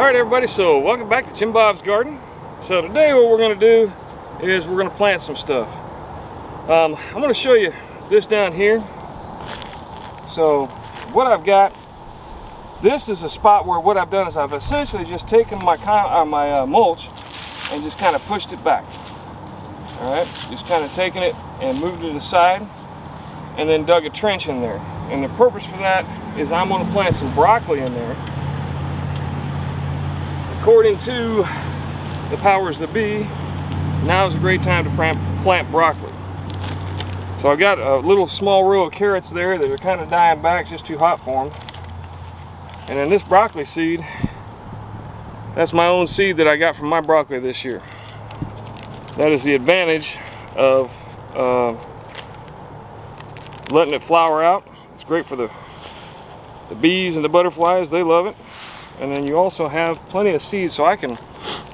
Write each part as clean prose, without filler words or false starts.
Alright everybody, so welcome back to Jim Bob's Garden. So today what we're going to do is we're going to plant some stuff. I'm going to show you this down here. So what I've got, this is a spot where what I've done is I've essentially just taken my mulch and just kind of pushed it back. Alright, just kind of taken it and moved it aside and then dug a trench in there. And the purpose for that is I'm going to plant some broccoli in there. According to the powers that be, now is a great time to plant broccoli. So I've got a little small row of carrots there that are kind of dying back, just too hot for them. And then this broccoli seed, that's my own seed that I got from my broccoli this year. That is the advantage of letting it flower out. It's great for the bees and the butterflies, they love it. And then you also have plenty of seeds, so I can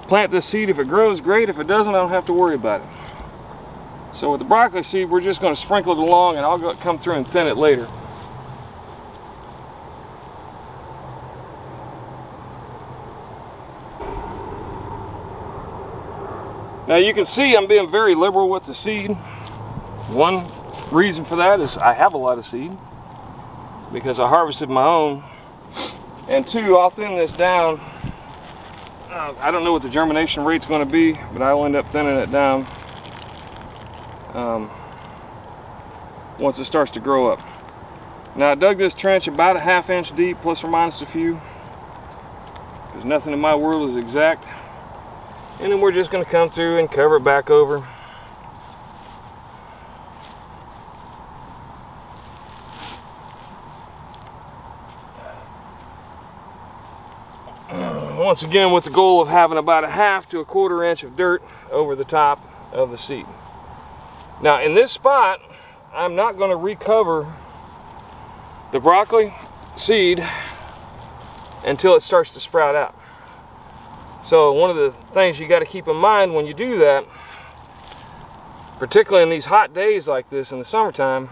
plant this seed. If it grows, great. If it doesn't, I don't have to worry about it. So with the broccoli seed, we're just going to sprinkle it along, and I'll come through and thin it later. Now you can see I'm being very liberal with the seed. One reason for that is I have a lot of seed because I harvested my own. And two, I'll thin this down. I don't know what the germination rate's going to be, but I'll end up thinning it down once it starts to grow up. Now I dug this trench about a ½ inch deep, plus or minus a few, because nothing in my world is exact. And then we're just going to come through and cover it back over. Once again, with the goal of having about a ½ to a ¼ inch of dirt over the top of the seed. Now in this spot, I'm not going to recover the broccoli seed until it starts to sprout out. So one of the things you got to keep in mind when you do that, particularly in these hot days like this in the summertime,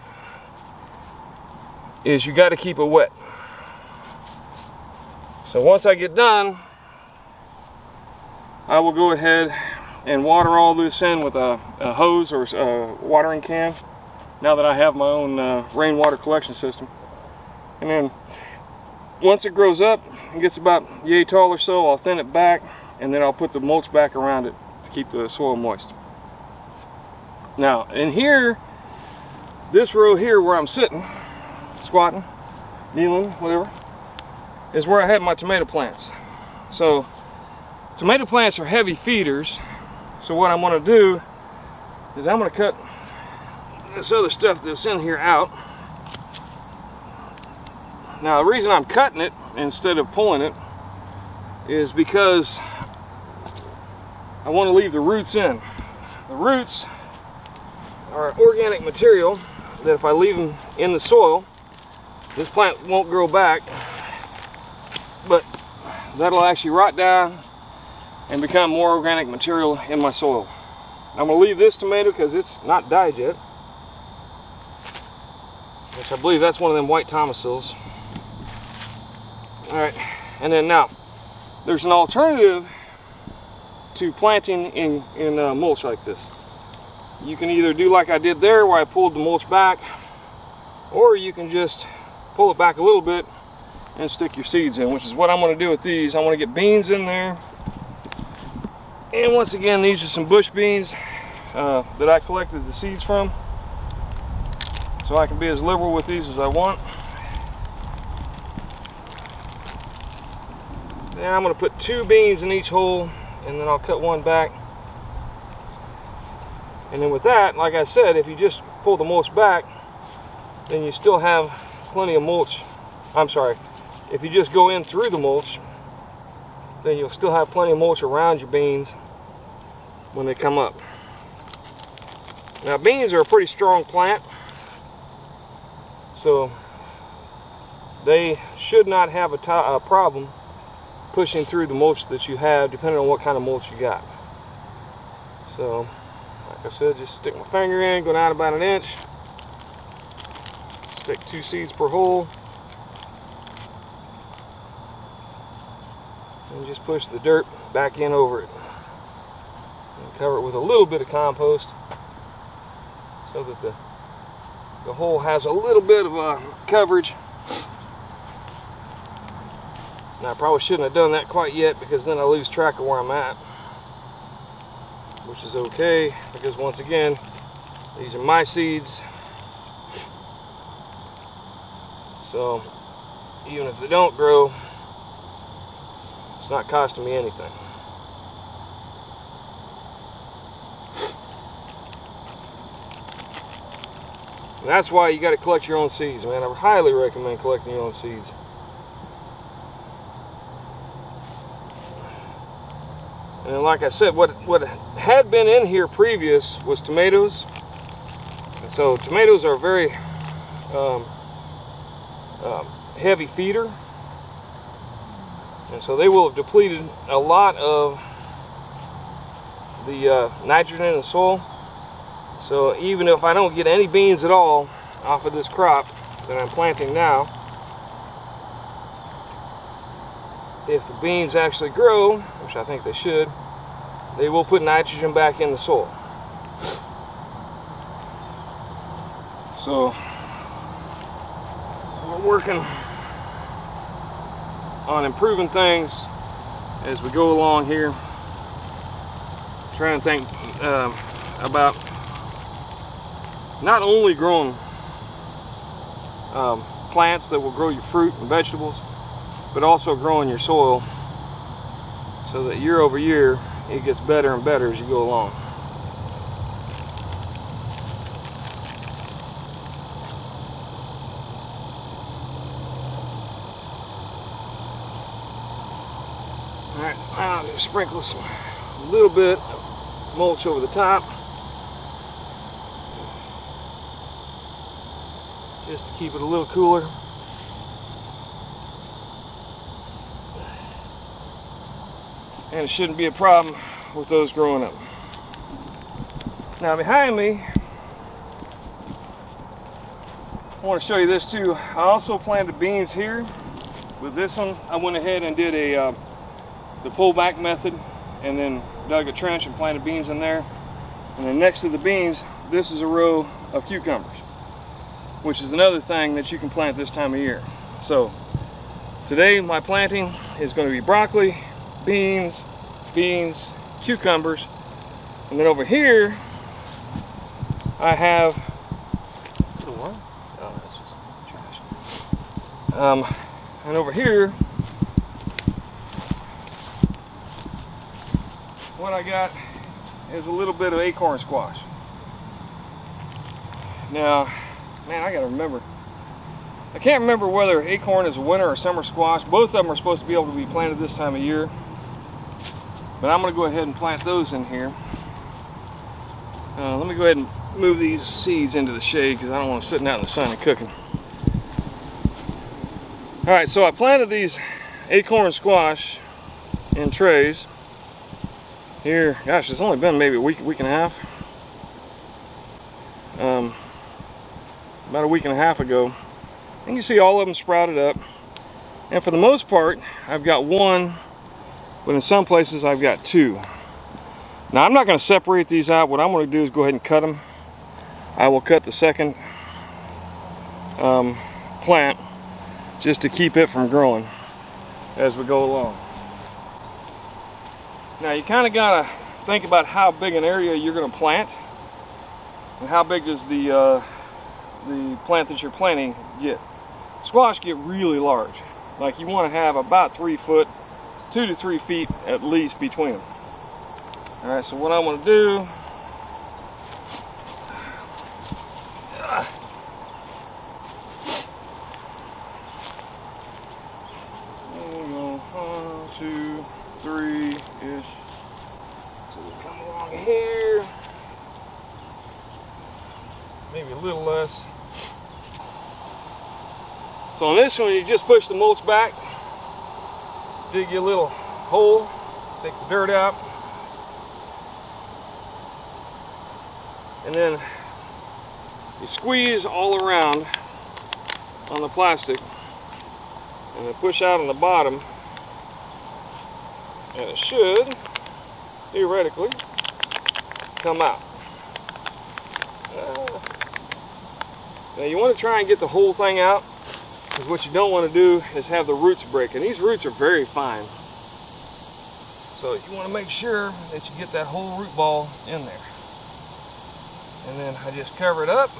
is you got to keep it wet. So once I get done, I will go ahead and water all this in with a hose or a watering can, now that I have my own rainwater collection system. And then once it grows up and gets about yay tall or so, I'll thin it back, and then I'll put the mulch back around it to keep the soil moist. Now in here, this row here where I'm sitting, squatting, kneeling, whatever, is where I had my tomato plants. So tomato plants are heavy feeders, so what I'm going to do is I'm going to cut this other stuff that's in here out. Now the reason I'm cutting it instead of pulling it is because I want to leave the roots in. The roots are organic material that if I leave them in the soil, this plant won't grow back, but that'll actually rot down and become more organic material in my soil. I'm going to leave this tomato because it's not died yet, which I believe that's one of them white Thomasills. Alright, and then now there's an alternative to planting in mulch like this. You can either do like I did there where I pulled the mulch back, or you can just pull it back a little bit and stick your seeds in, which is what I'm going to do with these. I want to get beans in there. And once again, these are some bush beans that I collected the seeds from, so I can be as liberal with these as I want. Then I'm going to put 2 beans in each hole, and then I'll cut one back. And then with that, like I said, if you just pull the mulch back, then you still have plenty of mulch. I'm sorry, if you just go in through the mulch, then you'll still have plenty of mulch around your beans when they come up. Now beans are a pretty strong plant, so they should not have a problem pushing through the mulch that you have, depending on what kind of mulch you got. So like I said, just stick my finger in, go down about 1 inch, stick 2 seeds per hole. And just push the dirt back in over it. And cover it with a little bit of compost so that the hole has a little bit of coverage. Now I probably shouldn't have done that quite yet, because then I lose track of where I'm at. Which is okay, because once again, these are my seeds. So even if they don't grow, it's not costing me anything. And that's why you got to collect your own seeds, man. I highly recommend collecting your own seeds. And like I said, what had been in here previous was tomatoes. And so tomatoes are a very heavy feeder. And so they will have depleted a lot of the nitrogen in the soil. So even if I don't get any beans at all off of this crop that I'm planting now, if the beans actually grow, which I think they should, they will put nitrogen back in the soil. So we're working on improving things as we go along here. Trying to think about not only growing plants that will grow your fruit and vegetables, but also growing your soil so that year over year it gets better and better as you go along. Alright, now I'm going to sprinkle a little bit of mulch over the top, just to keep it a little cooler. And it shouldn't be a problem with those growing up. Now behind me, I want to show you this too. I also planted beans here. With this one, I went ahead and did the pullback method, and then dug a trench and planted beans in there. And then next to the beans, this is a row of cucumbers, which is another thing that you can plant this time of year. So today my planting is going to be broccoli, beans, cucumbers, and then over here I have what? Oh, that's just trash. And over here, what I got is a little bit of acorn squash. Now, man, I gotta remember. I can't remember whether acorn is a winter or summer squash. Both of them are supposed to be able to be planted this time of year. But I'm going to go ahead and plant those in here. Let me go ahead and move these seeds into the shade because I don't want them sitting out in the sun and cooking. Alright, so I planted these acorn squash in trays. Here, gosh, it's only been maybe a week and a half. About a week and a half ago. And you see all of them sprouted up. And for the most part, I've got one, but in some places I've got two. Now I'm not going to separate these out. What I'm going to do is go ahead and cut them. I will cut the second plant just to keep it from growing as we go along. Now you kind of got to think about how big an area you're going to plant, and how big does the plant that you're planting get. Squash get really large. Like you want to have about 3 foot, 2 to 3 feet at least between them. Alright, so what I'm going to do, we'll go 1, 2, 3-ish. So we'll come along here, maybe a little less. So on this one, you just push the mulch back, dig you a little hole, take the dirt out, and then you squeeze all around on the plastic, and then push out on the bottom And it should, theoretically, come out. Now you want to try and get the whole thing out, because what you don't want to do is have the roots break. And these roots are very fine. So you want to make sure that you get that whole root ball in there. And then I just cover it up,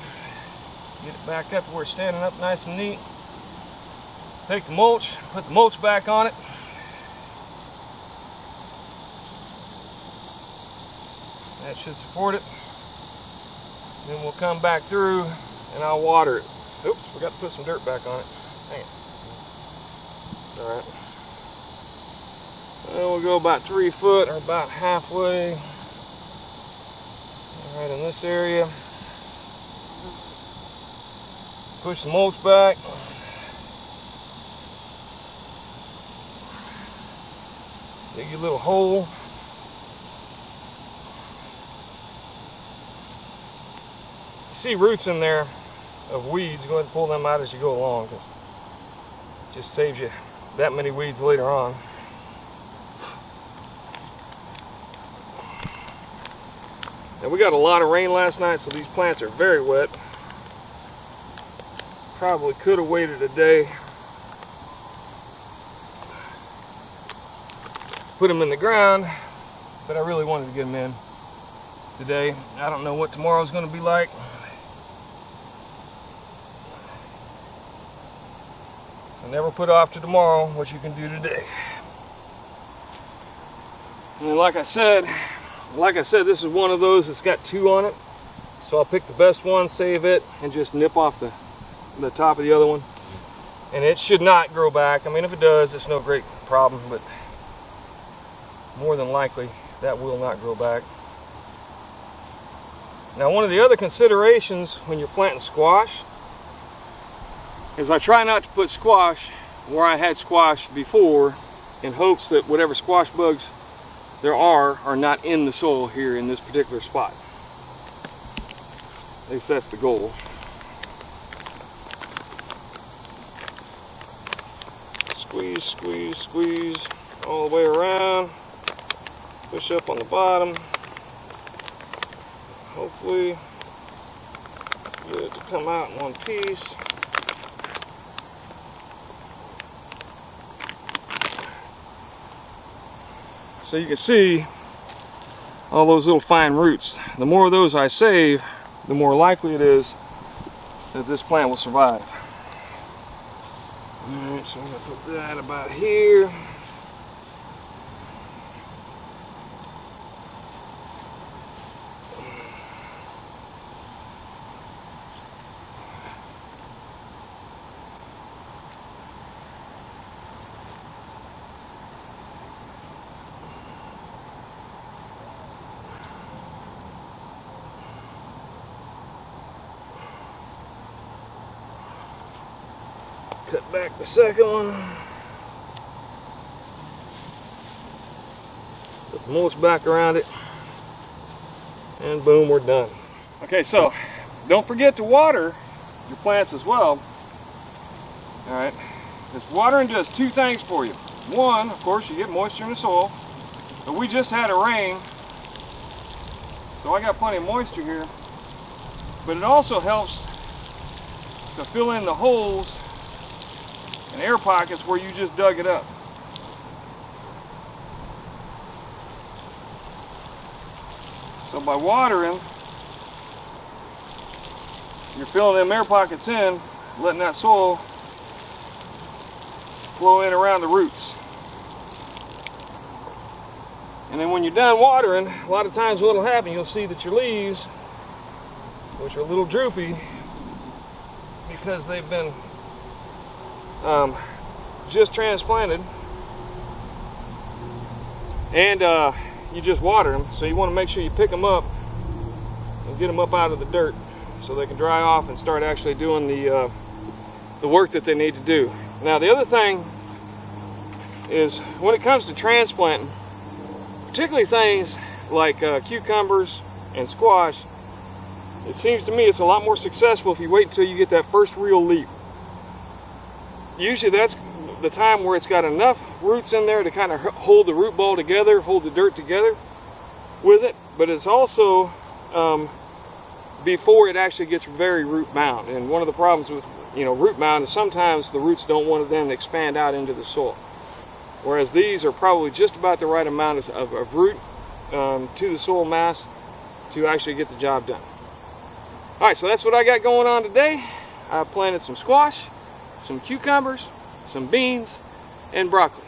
get it back up to where it's standing up nice and neat. Take the mulch, put the mulch back on it. That should support it. Then we'll come back through and I'll water it. Oops, forgot to put some dirt back on it. Dang it. Alright. And we'll go about 3 foot or about halfway. Right in this area. Push the mulch back. Dig your little hole. You see roots in there of weeds, go ahead and pull them out as you go along. It just saves you that many weeds later on. Now we got a lot of rain last night, so these plants are very wet. Probably could have waited a day. Put them in the ground, but I really wanted to get them in today. I don't know what tomorrow's going to be like. I never put off to tomorrow what you can do today. And like I said, this is one of those that's got 2 on it. So I'll pick the best one, save it, and just nip off the top of the other one. And it should not grow back. I mean, if it does, it's no great problem, but more than likely that will not grow back. Now, one of the other considerations when you're planting squash is I try not to put squash where I had squash before, in hopes that whatever squash bugs there are not in the soil here in this particular spot. At least that's the goal. Squeeze, squeeze, squeeze all the way around. Push up on the bottom. Hopefully get it to come out in one piece. So you can see all those little fine roots. The more of those I save, the more likely it is that this plant will survive. Alright, so I'm going to put that about here. Cut back the second one. Put the mulch back around it. And boom, we're done. Okay, so don't forget to water your plants as well. Alright, this watering does 2 things for you. One, of course, you get moisture in the soil. But we just had a rain, so I got plenty of moisture here. But it also helps to fill in the holes and air pockets where you just dug it up. So by watering, you're filling them air pockets in, letting that soil flow in around the roots. And then when you're done watering, a lot of times what will happen, you'll see that your leaves, which are a little droopy because they've been just transplanted, and you just water them, so you want to make sure you pick them up and get them up out of the dirt so they can dry off and start actually doing the work that they need to do. Now the other thing is, when it comes to transplanting, particularly things like cucumbers and squash, it seems to me it's a lot more successful if you wait until you get that first real leaf. Usually that's the time where it's got enough roots in there to kind of hold the root ball together, hold the dirt together with it, but it's also before it actually gets very root bound. And one of the problems with root bound is sometimes the roots don't want to then expand out into the soil, whereas these are probably just about the right amount of root to the soil mass to actually get the job done. Alright, so that's what I got going on today. I planted some squash, some cucumbers, some beans, and broccoli.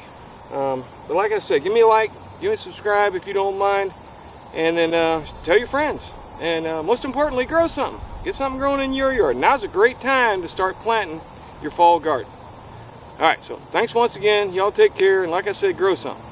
But like I said, give me a like, give me a subscribe if you don't mind, and then tell your friends. And most importantly, grow something. Get something growing in your yard. Now's a great time to start planting your fall garden. Alright, so thanks once again. Y'all take care, and like I said, grow something.